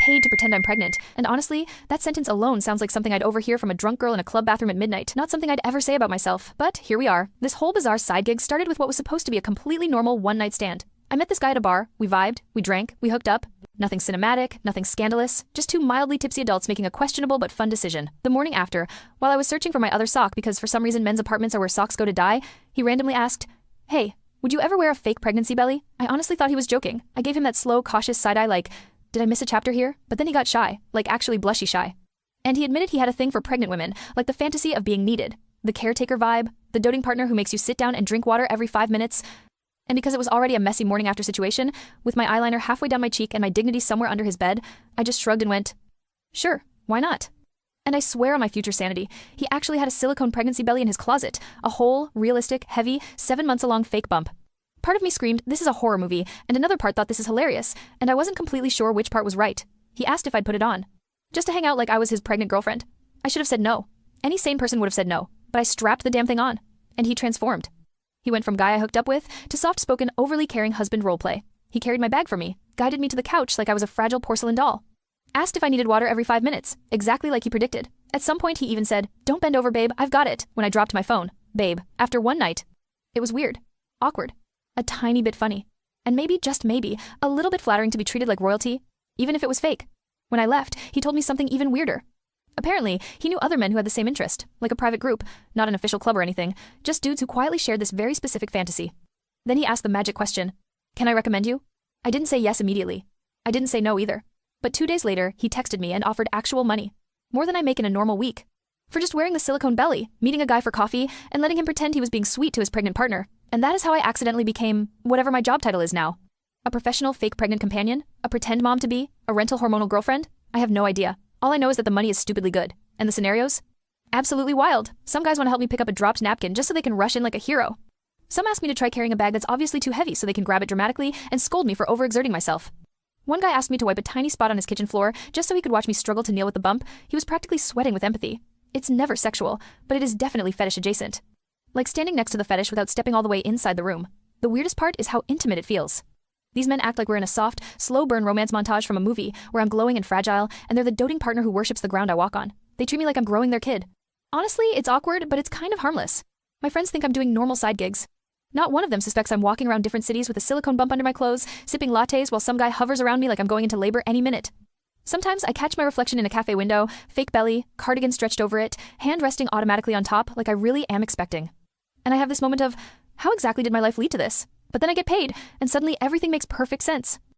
paid to pretend I'm pregnant, and honestly, that sentence alone sounds like something I'd overhear from a drunk girl in a club bathroom at midnight, not something I'd ever say about myself. But here we are. This whole bizarre side gig started with what was supposed to be a completely normal one-night stand. I met this guy at a bar, we vibed, we drank, we hooked up. Nothing cinematic, nothing scandalous, just two mildly tipsy adults making a questionable but fun decision. The morning after, while I was searching for my other sock because for some reason men's apartments are where socks go to die, he randomly asked, "Hey, would you ever wear a fake pregnancy belly?" I honestly thought he was joking. I gave him that slow, cautious side-eye like, did I miss a chapter here? But then he got shy, like actually blushy shy. And he admitted he had a thing for pregnant women, like the fantasy of being needed, the caretaker vibe, the doting partner who makes you sit down and drink water every 5 minutes. And because it was already a messy morning after situation, with my eyeliner halfway down my cheek and my dignity somewhere under his bed, I just shrugged and went, sure, why not? And I swear on my future sanity, he actually had a silicone pregnancy belly in his closet, a whole, realistic, heavy, 7 months along fake bump. Part of me screamed, this is a horror movie, and another part thought this is hilarious, and I wasn't completely sure which part was right. He asked if I'd put it on, just to hang out like I was his pregnant girlfriend. I should have said no. Any sane person would have said no, but I strapped the damn thing on, and he transformed. He went from guy I hooked up with to soft-spoken, overly caring husband roleplay. He carried my bag for me, guided me to the couch like I was a fragile porcelain doll. Asked if I needed water every 5 minutes, exactly like he predicted. At some point he even said, "Don't bend over, babe, I've got it," when I dropped my phone. Babe, after one night. It was weird. Awkward. A tiny bit funny. And maybe, just maybe, a little bit flattering to be treated like royalty, even if it was fake. When I left, he told me something even weirder. Apparently, he knew other men who had the same interest, like a private group, not an official club or anything, just dudes who quietly shared this very specific fantasy. Then he asked the magic question, "Can I recommend you?" I didn't say yes immediately. I didn't say no either. But 2 days later, he texted me and offered actual money. More than I make in a normal week. For just wearing the silicone belly, meeting a guy for coffee, and letting him pretend he was being sweet to his pregnant partner. And that is how I accidentally became whatever my job title is now. A professional fake pregnant companion? A pretend mom to be? A rental hormonal girlfriend? I have no idea. All I know is that the money is stupidly good. And the scenarios? Absolutely wild. Some guys want to help me pick up a dropped napkin just so they can rush in like a hero. Some ask me to try carrying a bag that's obviously too heavy so they can grab it dramatically and scold me for overexerting myself. One guy asked me to wipe a tiny spot on his kitchen floor just so he could watch me struggle to kneel with the bump. He was practically sweating with empathy. It's never sexual, but it is definitely fetish adjacent. Like standing next to the fetish without stepping all the way inside the room. The weirdest part is how intimate it feels. These men act like we're in a soft, slow-burn romance montage from a movie where I'm glowing and fragile, and they're the doting partner who worships the ground I walk on. They treat me like I'm growing their kid. Honestly, it's awkward, but it's kind of harmless. My friends think I'm doing normal side gigs. Not one of them suspects I'm walking around different cities with a silicone bump under my clothes, sipping lattes while some guy hovers around me like I'm going into labor any minute. Sometimes I catch my reflection in a cafe window, fake belly, cardigan stretched over it, hand resting automatically on top like I really am expecting. And I have this moment of, how exactly did my life lead to this? But then I get paid, and suddenly everything makes perfect sense.